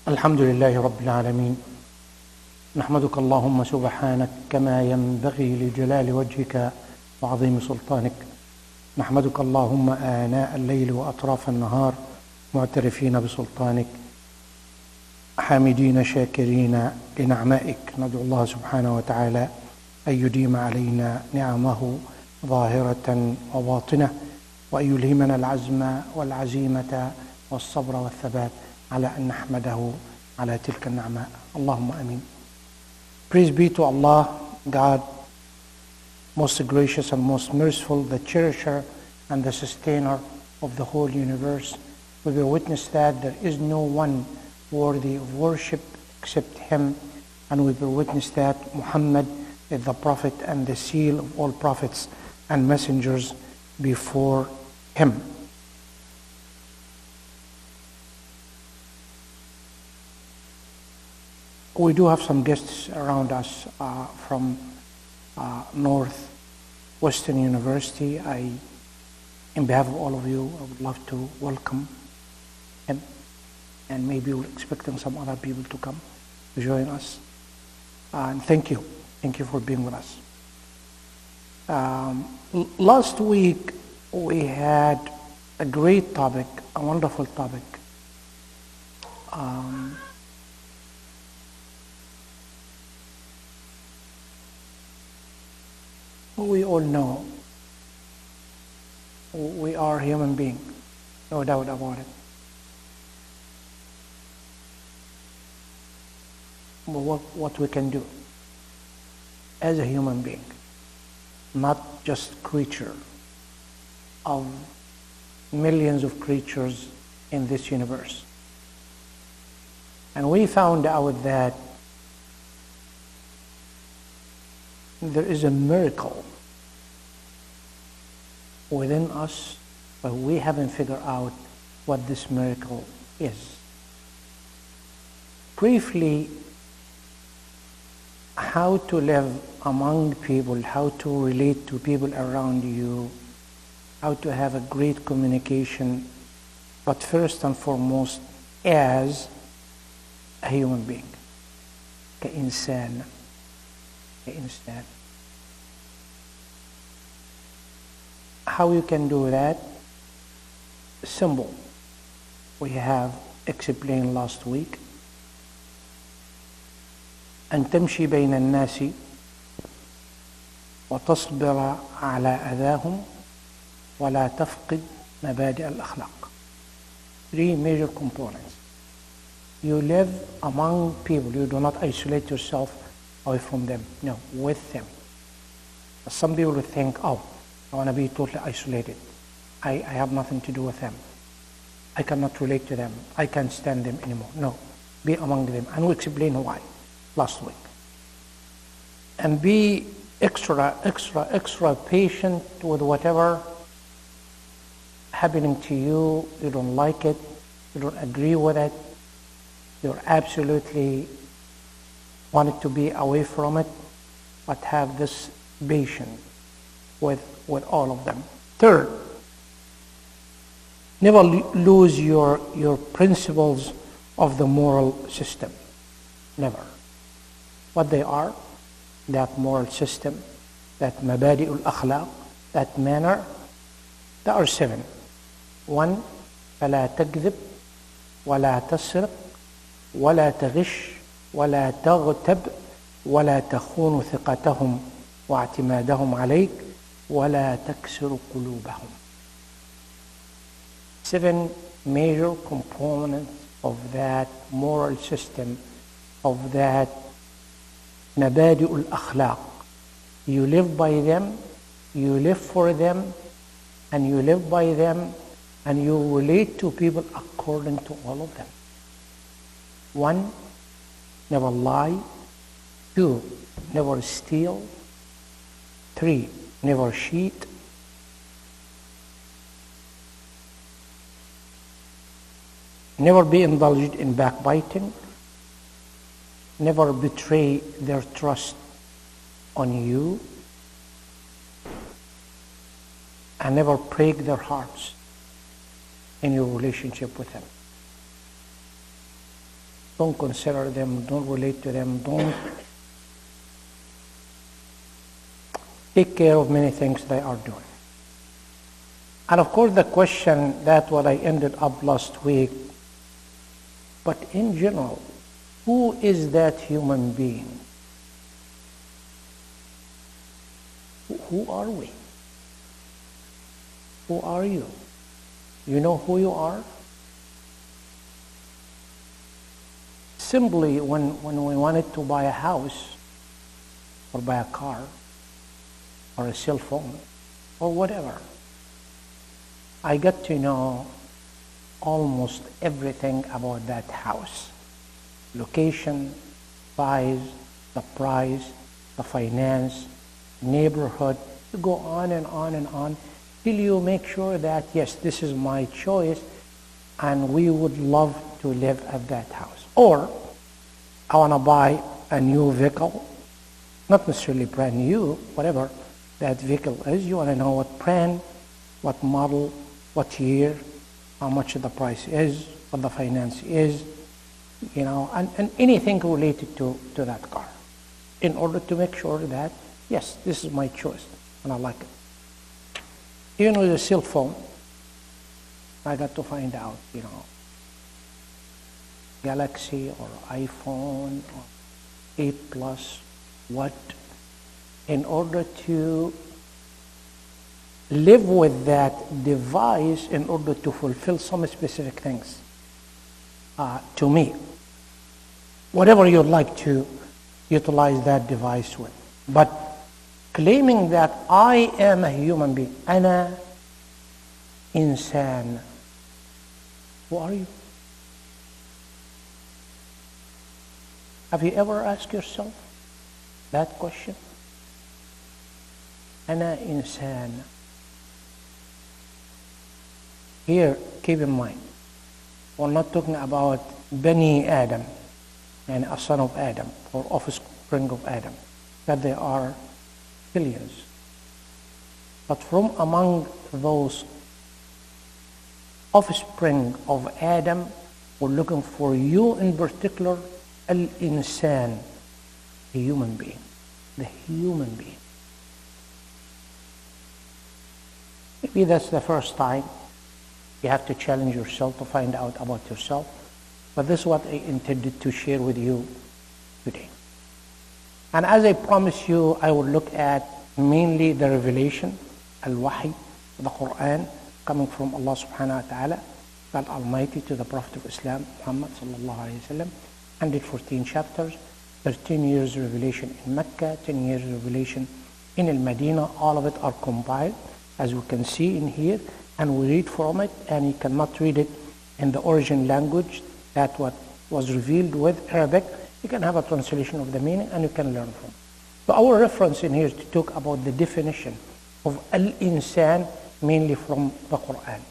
الحمد لله رب العالمين. نحمدك اللهم سبحانك كما ينبغي لجلال وجهك وعظيم سلطانك. نحمدك اللهم آناء الليل وأطراف النهار معترفين بسلطانك، حامدين شاكرين لنعمائك. ندعو الله سبحانه وتعالى أن يديم علينا نعمه ظاهرة وباطنة، وأن يلهمنا العزم والعزيمة والصبر والثبات على أن نحمده على تلك النعماء. اللهم آمين. Praise be to Allah, God, most gracious and most merciful, the cherisher and the sustainer of the whole universe. We bear witness that there is no one worthy of worship except Him, and we bear witness that Muhammad is the prophet and the seal of all prophets and messengers before Him. We do have some guests around us from Northwestern University. In behalf of all of you, I would love to welcome him, and maybe we're expecting some other people to come to join us. And thank you for being with us. Last week we had a great topic, a wonderful topic. We all know we are human beings, no doubt about it. But what we can do as a human being, not just creature of millions of creatures in this universe. And we found out that there is a miracle within us, but we haven't figured out what this miracle is. Briefly, how to live among people, how to relate to people around you, how to have a great communication, but first and foremost, as a human being, كإنسان. How you can do that? Simple. We have explained last week. أن تمشي بين الناس وتصبر على أذاهم ولا تفقد مبادئ الأخلاق. 3 major components. You live among people. You do not isolate yourself away from them. No, with them. Some people would think, I want to be totally isolated. I have nothing to do with them. I cannot relate to them. I can't stand them anymore. No, be among them. And we'll explain why last week. And be extra patient with whatever happening to you. You don't like it. You don't agree with it. You're absolutely wanted to be away from it, but have this patience with all of them. Third, never lose your principles of the moral system. Never. What they are, that moral system, that mabadi al-akhlaq, that manner, there are 7. 1, فلا تكذب ولا تسرق ولا تغش ولا تغتب ولا تخون ثقتهم واعتمادهم عليك ولا تكسر قلوبهم. 7 major components of that moral system, of that مبادئ الأخلاق. You live by them, you live for them, and you live by them, and you relate to people according to all of them. 1, never lie. 2, never steal. 3, never cheat. Never be indulged in backbiting. Never betray their trust on you. And never break their hearts in your relationship with them. don't consider them, don't relate to them, don't take care of many things they are doing. And of course the question, that's what I ended up last week, but in general, who is that human being? Who are we? Who are you? You know who you are? Simply, when we wanted to buy a house, or buy a car, or a cell phone, or whatever, I got to know almost everything about that house. Location, size, the price, the finance, neighborhood. You go on and on and on till you make sure that, yes, this is my choice and we would love to live at that house. Or I want to buy a new vehicle, not necessarily brand new, whatever that vehicle is. You want to know what brand, what model, what year, how much the price is, what the finance is, you know, and anything related to that car, in order to make sure that, yes, this is my choice and I like it. Even with a cell phone, I got to find out, you know, Galaxy or iPhone or 8 Plus, what, in order to live with that device in order to fulfill some specific things to me. Whatever you'd like to utilize that device with. But claiming that I am a human being, أنا إنسان. Who are you? Have you ever asked yourself that question? أنا إنسان. Here, keep in mind, we're not talking about Bani Adam, and a son of Adam, or offspring of Adam, that there are billions. But from among those offspring of Adam, we're looking for you in particular, Al-Insan, the human being, the human being. Maybe that's the first time you have to challenge yourself to find out about yourself. But this is what I intended to share with you today. And as I promised you, I will look at mainly the revelation, Al-Wahy, the Quran, coming from Allah subhanahu wa ta'ala, God Almighty, to the Prophet of Islam, Muhammad sallallahu alayhi wa sallam, 114 chapters, 13 years revelation in Mecca, 10 years revelation in Al-Madinah. All of it are compiled, as we can see in here, and we read from it, and you cannot read it in the origin language, that what was revealed with Arabic. You can have a translation of the meaning and you can learn from it. So our reference in here is to talk about the definition of Al-Insan, mainly from the Quran,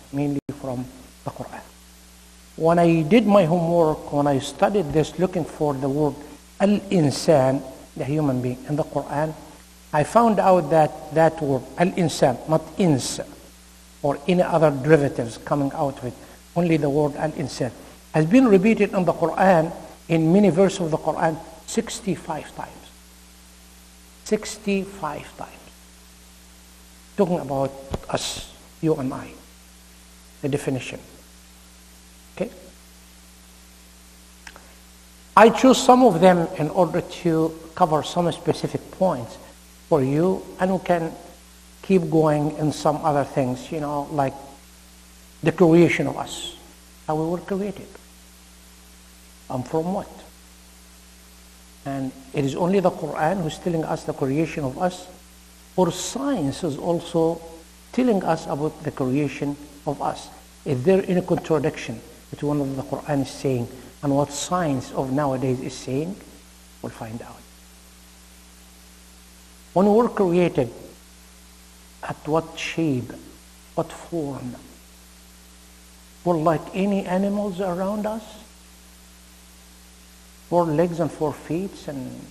When I did my homework, when I studied this, looking for the word Al-Insan, the human being, in the Quran, I found out that that word, Al-Insan, not Ins, or any other derivatives coming out of it, only the word Al-Insan, has been repeated in the Quran, in many verses of the Quran, 65 times. 65 times. Talking about us, you and I, the definition. Okay? I choose some of them in order to cover some specific points for you, and we can keep going in some other things, you know, like the creation of us, how we were created, and from what. And it is only the Quran who's telling us the creation of us, or science is also telling us about the creation of us. Is there any contradiction between what the Quran is saying and what science of nowadays is saying? We'll find out. When we were created, at what shape, what form? We're like any animals around us? 4 legs and 4 feet and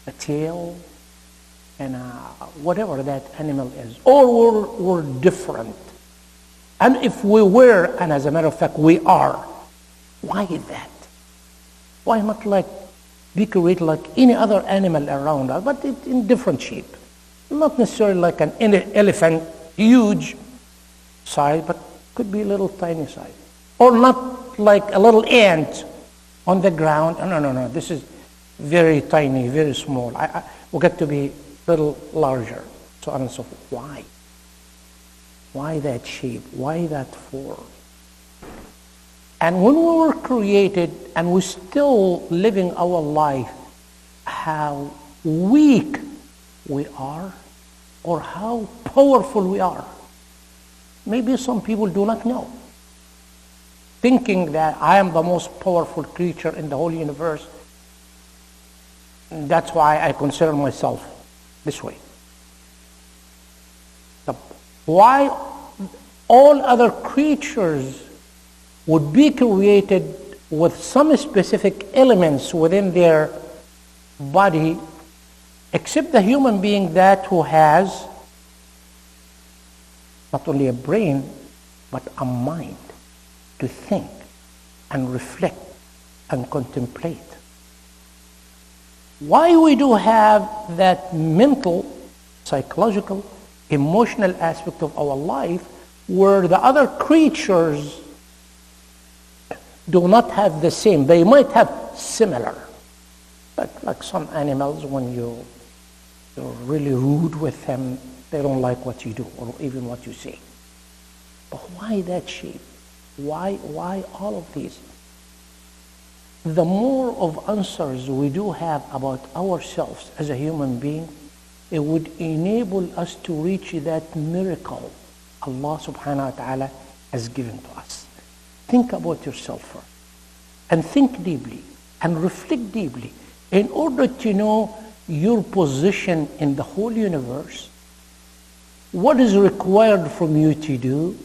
a tail and whatever that animal is. Or we're different. And if we were, and as a matter of fact we are, why is that? Why not like be created like any other animal around us, but in different shape? Not necessarily like an elephant, huge size, but could be a little tiny size. Or not like a little ant on the ground. No. This is very tiny, very small. We got to be a little larger, so on and so forth. Why? Why that shape? Why that form? And when we were created and we're still living our life, how weak we are or how powerful we are. Maybe some people do not know. Thinking that I am the most powerful creature in the whole universe. That's why I consider myself this way. Why all other creatures would be created with some specific elements within their body, except the human being that who has not only a brain, but a mind to think and reflect and contemplate. Why we do have that mental, psychological, emotional aspect of our life where the other creatures do not have the same. They might have similar. Like some animals, when you're really rude with them, they don't like what you do or even what you say. But why that shape? Why all of these? The more of answers we do have about ourselves as a human being, it would enable us to reach that miracle Allah subhanahu wa ta'ala has given to us. Think about yourself first. And think deeply and reflect deeply in order to know your position in the whole universe, what is required from you to do,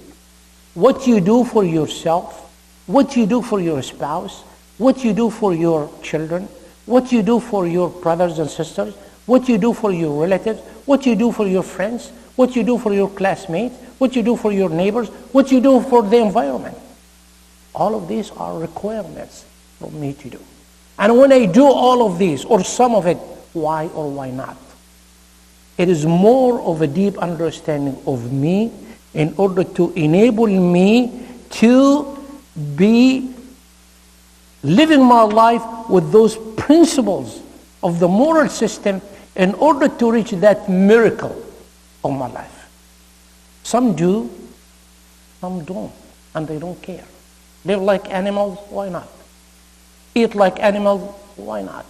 what you do for yourself, what you do for your spouse, what you do for your children, what you do for your brothers and sisters, what you do for your relatives, what you do for your friends, what you do for your classmates, what you do for your neighbors, what you do for the environment. All of these are requirements for me to do. And when I do all of these, or some of it, why or why not? It is more of a deep understanding of me in order to enable me to be living my life with those principles of the moral system in order to reach that miracle of my life. Some do, some don't, and they don't care. Live like animals, why not? Eat like animals, why not?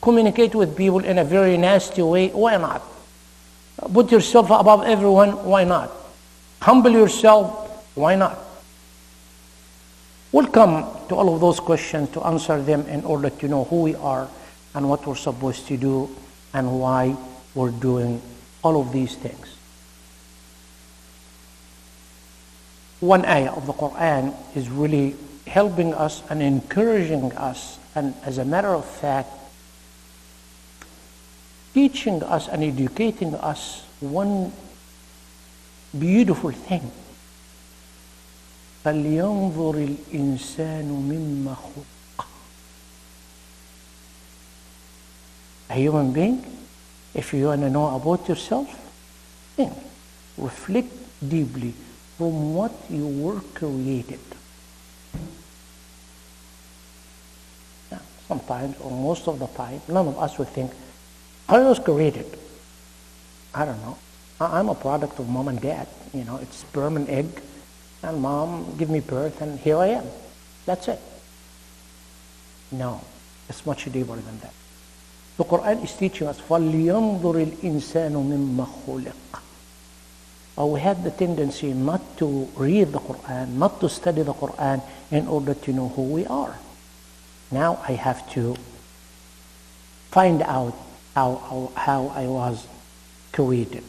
Communicate with people in a very nasty way, why not? Put yourself above everyone, why not? Humble yourself, why not? We'll come to all of those questions to answer them in order to know who we are and what we're supposed to do and why we're doing all of these things. One ayah of the Quran is really helping us and encouraging us, and as a matter of fact, teaching us and educating us one beautiful thing. فَلْيَنْظُرِ الْإِنسَانُ مِمَّا خُلِقَ. A human being, if you want to know about yourself, think, reflect deeply from what you were created. Now, sometimes, or most of the time, none of us would think, I was created. I don't know. I'm a product of mom and dad. You know, it's sperm and egg. And mom gave me birth, and here I am. That's it. No, it's much deeper than that. The Quran is teaching us, فَلْيَنْظُرِ الْإِنسَانُ مِمَّا خُلِقَ. But we have the tendency not to read the Quran, not to study the Quran in order to know who we are. Now I have to find out how I was created.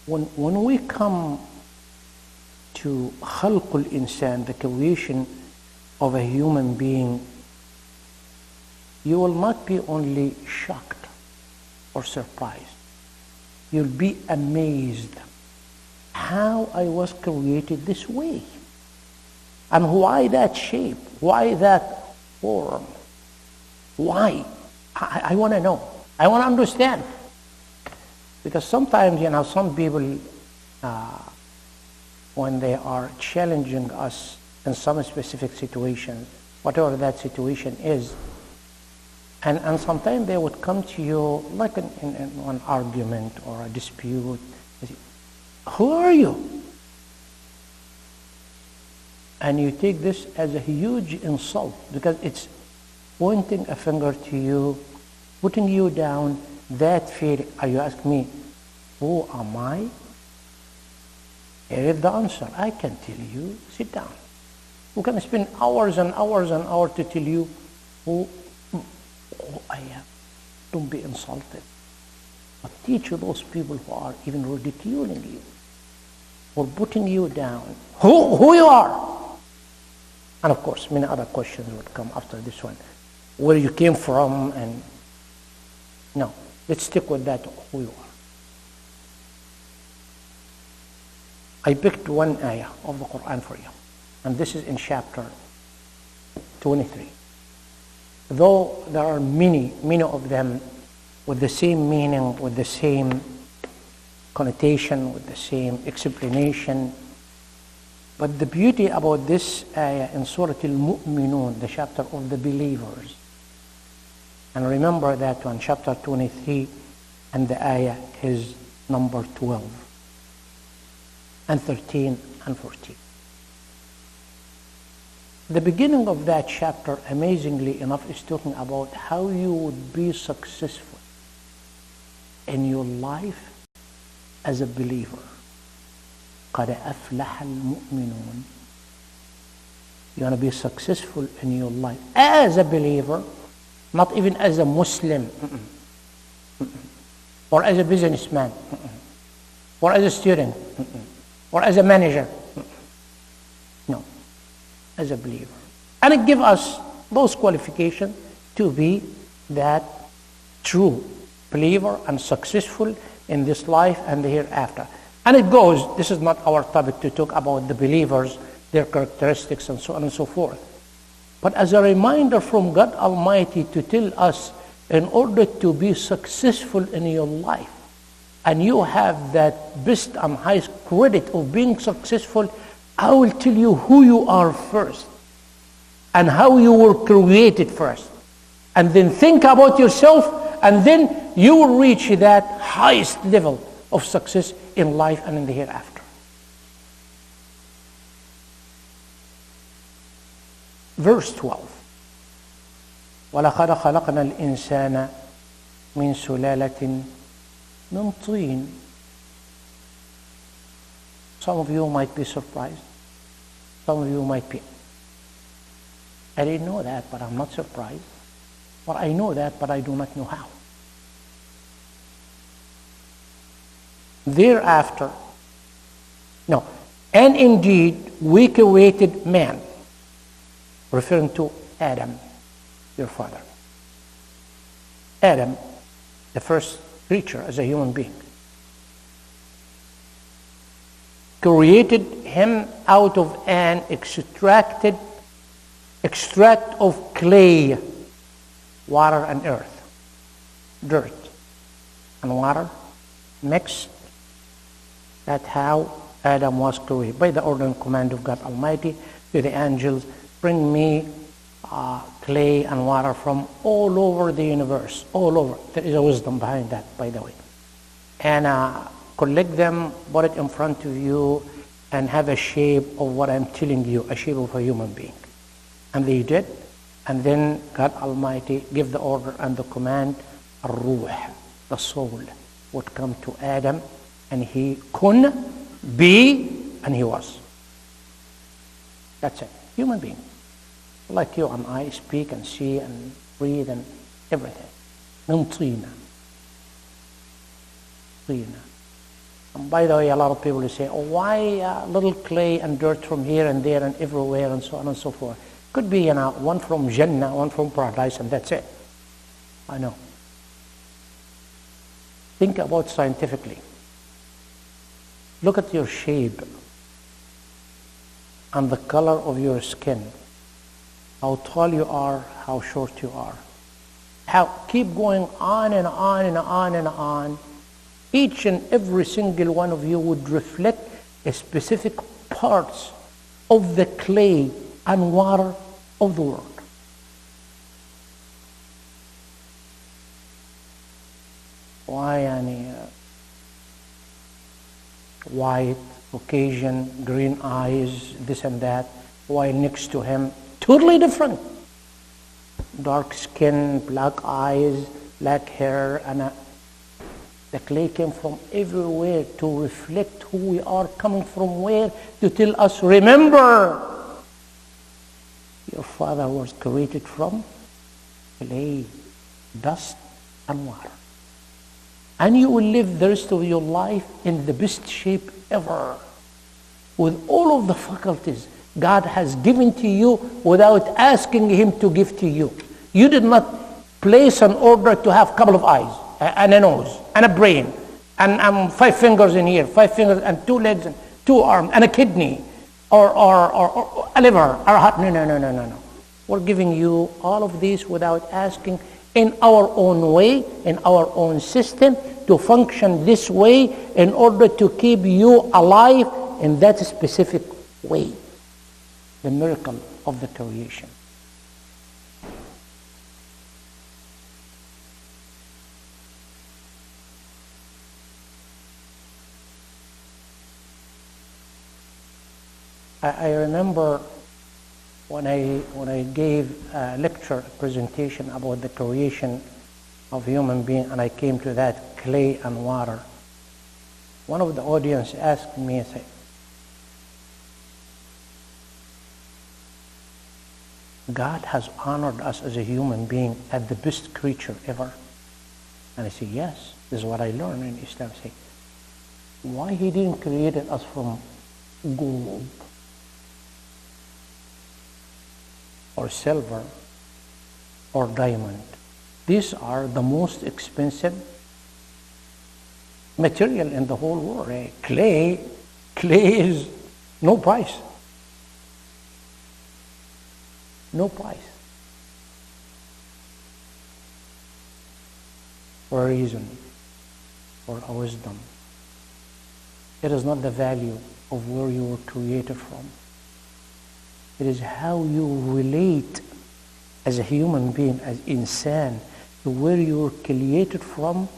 When we come to خلق الإنسان, the creation of a human being, you will not be only shocked or surprised. You'll be amazed how I was created this way. And why that shape? Why that form? Why? I want to know. I want to understand. Because sometimes, some people, when they are challenging us in some specific situation, whatever that situation is, and sometimes they would come to you like in one argument or a dispute. They say, who are you? And you take this as a huge insult because it's pointing a finger to you, putting you down, that feeling. You ask me, who am I? Here is the answer. I can tell you. Sit down. We can spend hours and hours and hours to tell you who I am. Don't be insulted. But teach those people who are even ridiculing you or putting you down who you are. And of course, many other questions would come after this one. Where you came from, and no, let's stick with that, who you are. I picked one ayah of the Quran for you, and this is in chapter 23. Though there are many of them with the same meaning, with the same connotation, with the same explanation, but the beauty about this ayah in Surah Al-Mu'minun, the chapter of the believers, and remember that one, chapter 23, and the ayah is number 12, and 13, and 14. The beginning of that chapter, amazingly enough, is talking about how you would be successful in your life as a believer. قَدْ أَفْلَحَ الْمُؤْمِنُونَ. You want to be successful in your life as a believer, not even as a Muslim, or as a businessman, or as a student, or as a manager. No, as a believer. And it gives us those qualifications to be that true believer and successful in this life and the hereafter. And it goes, this is not our topic to talk about the believers, their characteristics and so on and so forth. But as a reminder from God Almighty to tell us, in order to be successful in your life, and you have that best and highest credit of being successful, I will tell you who you are first, and how you were created first. And then think about yourself, and then you will reach that highest level of success in life and in the hereafter. Verse 12. وَلَقَدْ خَلَقْنَا الْإِنسَانَ مِنْ سُلَالَةٍ مِنْ طِينٍ. Some of you might be surprised. Some of you might be, I didn't know that, but I'm not surprised. Or I know that, but I do not know how. Thereafter, no, and indeed we created man, referring to Adam, your father. Adam, the first creature as a human being. Created him out of an extract of clay, water and earth, dirt and water mixed. That's how Adam was created, by the order and command of God Almighty to the angels. Bring me clay and water from all over the universe, all over. There is a wisdom behind that, by the way. And collect them, put it in front of you, and have a shape of what I'm telling you, a shape of a human being. And they did. And then God Almighty gave the order and the command, Ruh, the soul, would come to Adam, and he kun be, and he was. That's it. Human being. Like you and I speak and see and breathe and everything. من طينة. And by the way, a lot of people will say, oh, why little clay and dirt from here and there and everywhere and so on and so forth. Could be, one from Jannah, one from paradise, and that's it. I know. Think about scientifically. Look at your shape and the color of your skin. How tall you are, how short you are. Keep going on and on and on and on. Each and every single one of you would reflect a specific parts of the clay and water of the world. Why white, Caucasian, green eyes, this and that, while next to him, totally different. Dark skin, black eyes, black hair, and the clay came from everywhere to reflect who we are, coming from where, to tell us, remember, your father was created from clay, dust, and water. And you will live the rest of your life in the best shape ever, with all of the faculties God has given to you without asking Him to give to you. You did not place an order to have a couple of eyes, and a nose, and a brain, and 5 fingers in here, 5 fingers, and 2 legs, and 2 arms, and a kidney, or a liver, or a heart. No. We're giving you all of these without asking, in our own way, in our own system, to function this way in order to keep you alive in that specific way. The miracle of the creation. I remember when I gave a lecture presentation about the creation of human being, and I came to that clay and water. One of the audience asked me, I said, God has honored us as a human being as the best creature ever. And I said, yes, this is what I learned in Islam. I say, why He didn't create us from gold or silver or diamond? These are the most expensive material in the whole world. Clay is no price. No price. For a reason, for a wisdom. It is not the value of where you were created from. It is how you relate as a human being, as insan, to where you were created from.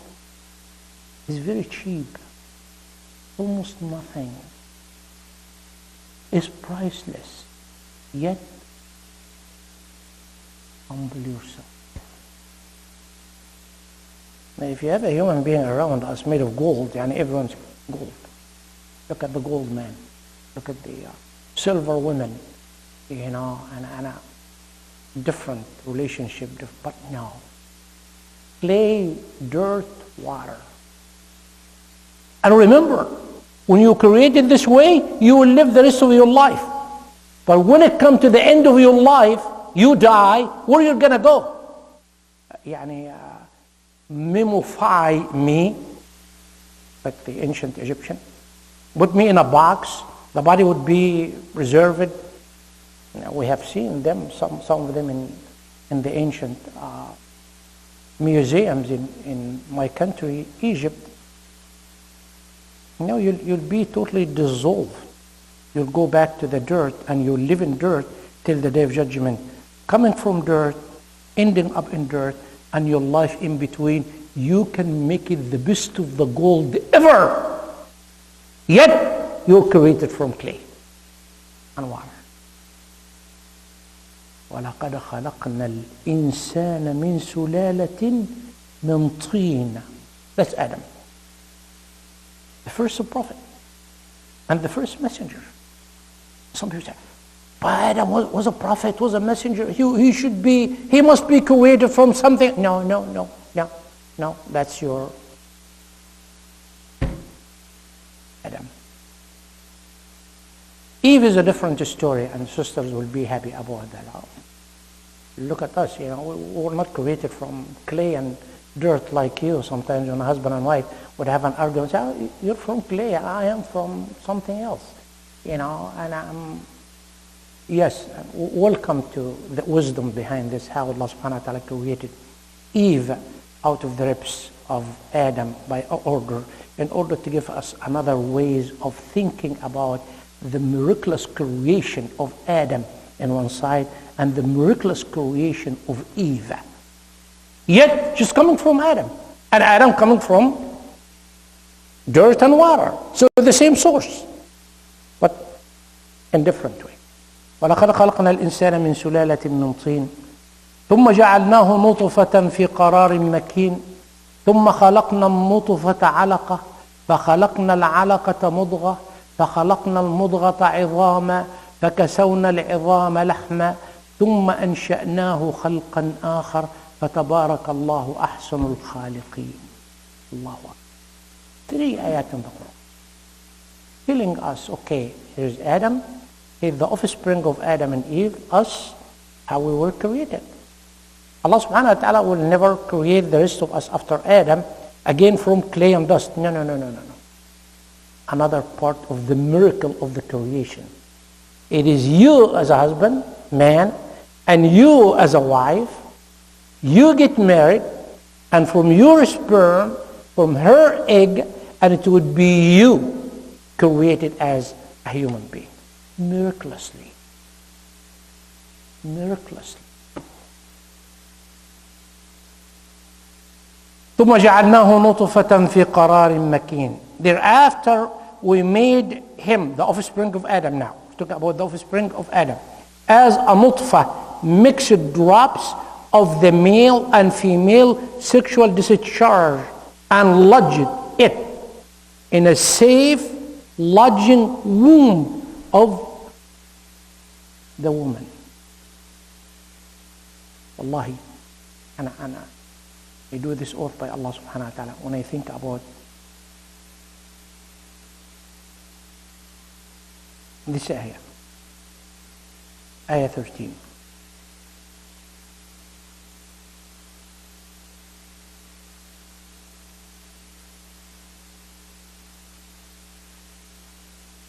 Is very cheap. Almost nothing. It's priceless. Yet, humble yourself. Now, if you have a human being around us made of gold, and everyone's gold. Look at the gold man. Look at the silver women, and a different relationship. But no. Clay, dirt, water. And remember, when you created this way, you will live the rest of your life. But when it comes to the end of your life, you die, where are you going to go? Mumify me, like the ancient Egyptian. Put me in a box, the body would be preserved. We have seen them, some of them in the ancient museums in my country, Egypt. You'll be totally dissolved. You'll go back to the dirt, and you'll live in dirt till the day of judgment. Coming from dirt, ending up in dirt, and your life in between, you can make it the best of the gold ever. Yet, you're created from clay and water. وَلَقَدْ خَلَقْنَا الْإِنسَانَ مِنْ سُلَالَةٍ مِنْ طِينٍ. That's Adam, the first prophet and the first messenger. Some people say, but Adam was a prophet, was a messenger. He must be created from something. No. That's your Adam. Eve is a different story, and sisters will be happy about that. Look at us, we're not created from clay and dirt like you. Sometimes when a husband and wife would have an argument. Say, oh, you're from clay, I am from something else. And yes, welcome to the wisdom behind this, how Allah subhanahu wa ta'ala created Eve out of the ribs of Adam by order, in order to give us another ways of thinking about the miraculous creation of Adam on one side and the miraculous creation of Eve. Yet she's coming from Adam, and Adam coming from dirt and water. So the same source, but in different way. وَلَقَدْ خَلَقْنَا الْإِنسَانَ مِنْ سُلَالَةٍ مِنْ طِينٍ ثُمَّ جَعَلْنَاهُ نُطْفَةً فِي قَرَارٍ مَكِينٍ ثُمَّ خَلَقْنَا النُّطْفَةَ عَلَقَةً فَخَلَقْنَا الْعَلَقَةَ مُضْغَةً فخلقنا المضغة عظاما فكسونا العظام لحما ثم أنشأناه خلقا آخر فتبارك الله أحسن الخالقين. الله أكبر. 3 ayat in the Quran telling us, okay, here's Adam, here's the offspring of Adam and Eve, us, how we were created. Allah subhanahu wa ta'ala will never create the rest of us after Adam again from clay and dust. No. Another part of the miracle of the creation. It is you as a husband, man, and you as a wife. You get married, and from your sperm, from her egg, and it would be you created as a human being. Miraculously. ثم جعلناه نطفة في قرار مكين. Thereafter we made him, the offspring of Adam now. We're talking about the offspring of Adam. As a nutfa, mixed drops of the male and female sexual discharge, and lodged it in a safe lodging womb of the woman. Wallahi, I do this oath by Allah subhanahu wa ta'ala when I think about this ayah. Ayah 13.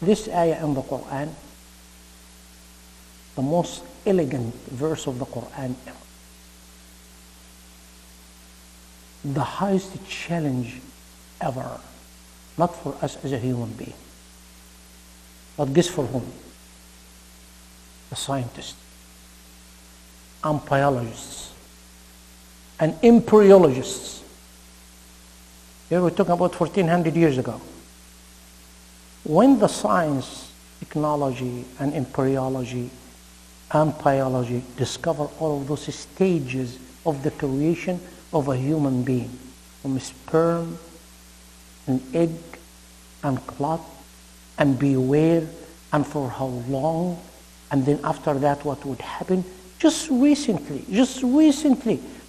This ayah in the Quran, the most elegant verse of the Quran ever. The highest challenge ever, not for us as a human being, but guess for whom? The scientists, and biologists, and embryologists. Here we're talking about 1400 years ago. When the science, technology, and embryology, and biology discover all of those stages of the creation of a human being, from sperm, and egg, and clot, and beware, and for how long, and then after that what would happen. Just recently,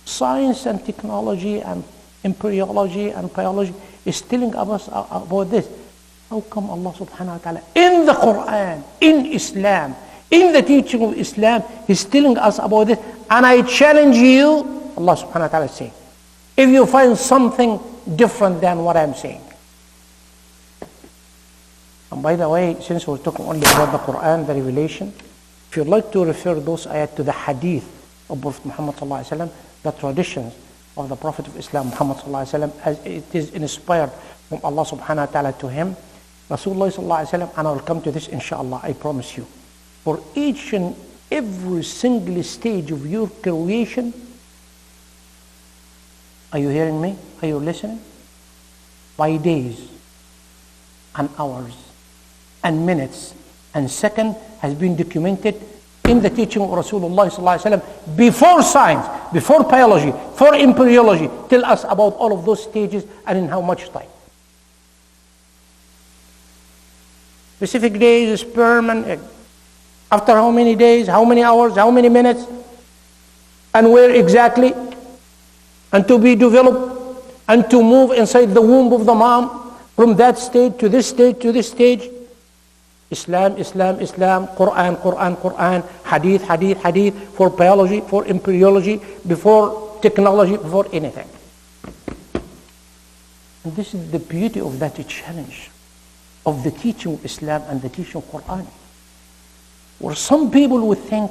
science and technology and embryology and biology is telling us about this. How come Allah subhanahu wa ta'ala in the Quran, in Islam, in the teaching of Islam, He's telling us about this? And I challenge you, Allah subhanahu wa ta'ala is saying, if you find something different than what I'm saying. And by the way, since we're talking only about the Quran, the revelation, if you'd like to refer those ayat to the hadith of Prophet Muhammad sallallahu alaihi wasallam, the traditions of the Prophet of Islam Muhammad sallallahu alaihi wasallam, as it is inspired from Allah subhanahu wa ta'ala to him, Rasulullah sallallahu alaihi wasallam, and I will come to this inshallah, I promise you. For each and every single stage of your creation, are you hearing me? Are you listening? By days and hours and minutes and seconds has been documented in the teaching of Rasulullah sallallahu alaihi wasallam before science, before biology, before embryology. Tell us about all of those stages and in how much time. Specific days, sperm and egg. After how many days, how many hours, how many minutes, and where exactly, and to be developed, and to move inside the womb of the mom from that stage to this stage to this stage. Islam, Quran, hadith, for biology, for embryology, before technology, before anything. And this is the beauty of that challenge of the teaching of Islam and the teaching of Quran. Where some people would think,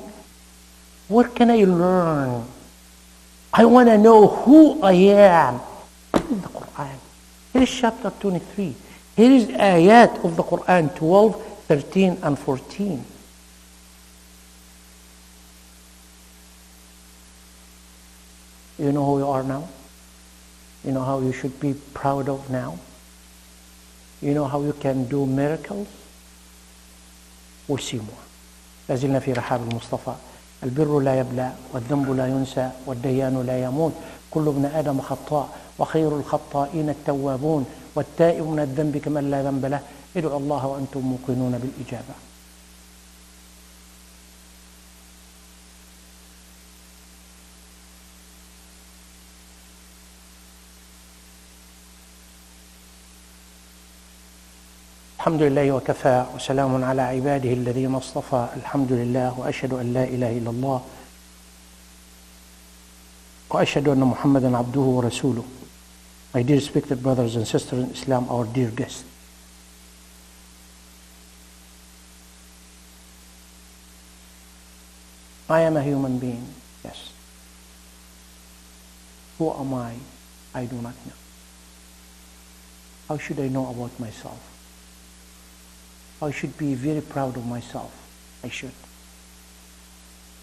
where can I learn? I want to know who I am. In the Quran. Here is chapter 23. Here is ayat of the Quran, 12, 13, and 14. You know who you are now? You know how you should be proud of now? You know how you can do miracles? We'll see more. لازلنا في رحاب المصطفى. البر لا يبلى والذنب لا ينسى والديان لا يموت كل ابن آدم خطاء وخير الخطائين التوابون والتائب من الذنب كمن لا ذنب له ادعوا الله وأنتم موقنون بالإجابة. الحمد لله وكفى وسلام على عباده الذين اصطفى الحمد لله وأشهد أن لا إله إلا الله وأشهد أن محمدا عبده ورسوله. My dear respected brothers and sisters in Islam, our dear guests. I am a human being, yes. Who am I? I do not know. How should I know about myself? I should be very proud of myself. I should.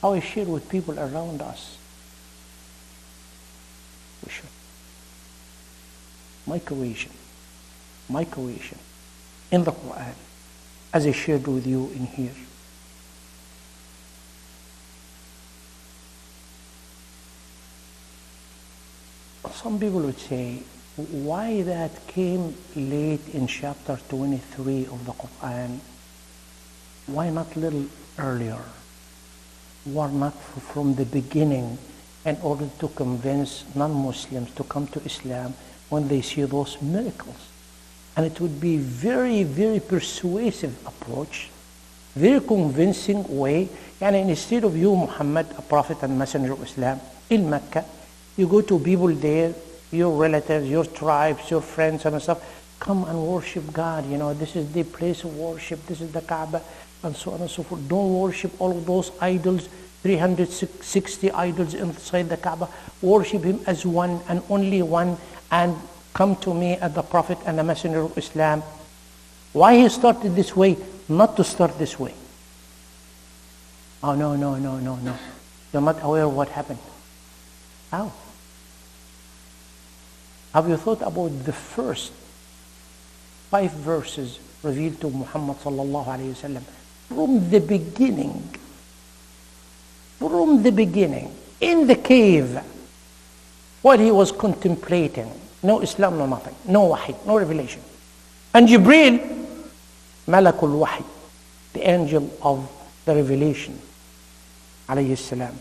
How I share with people around us. We should. My creation in the Quran, as I shared with you in here. Some people would say, why that came late in chapter 23 of the Quran? Why not a little earlier? Why not from the beginning, in order to convince non-Muslims to come to Islam when they see those miracles? And it would be very, very persuasive approach, very convincing way. And instead of you, Muhammad, a prophet and messenger of Islam, in Mecca, you go to people there, your relatives, your tribes, your friends and stuff, come and worship God. You know, this is the place of worship, this is the Kaaba, and so on and so forth. Don't worship all of those idols, 360 idols inside the Kaaba. Worship Him as one and only one, and come to me as the Prophet and the Messenger of Islam. Why He started this way? Not to start this way. Oh, no. You're not aware of what happened. How? Have you thought about the first 5 verses revealed to Muhammad sallallahu alayhi wa sallam? From the beginning, in the cave, while he was contemplating, no Islam, no nothing, no wahi, no revelation. And Jibreel, Malakul Wahi, the angel of the revelation, alayhi salam.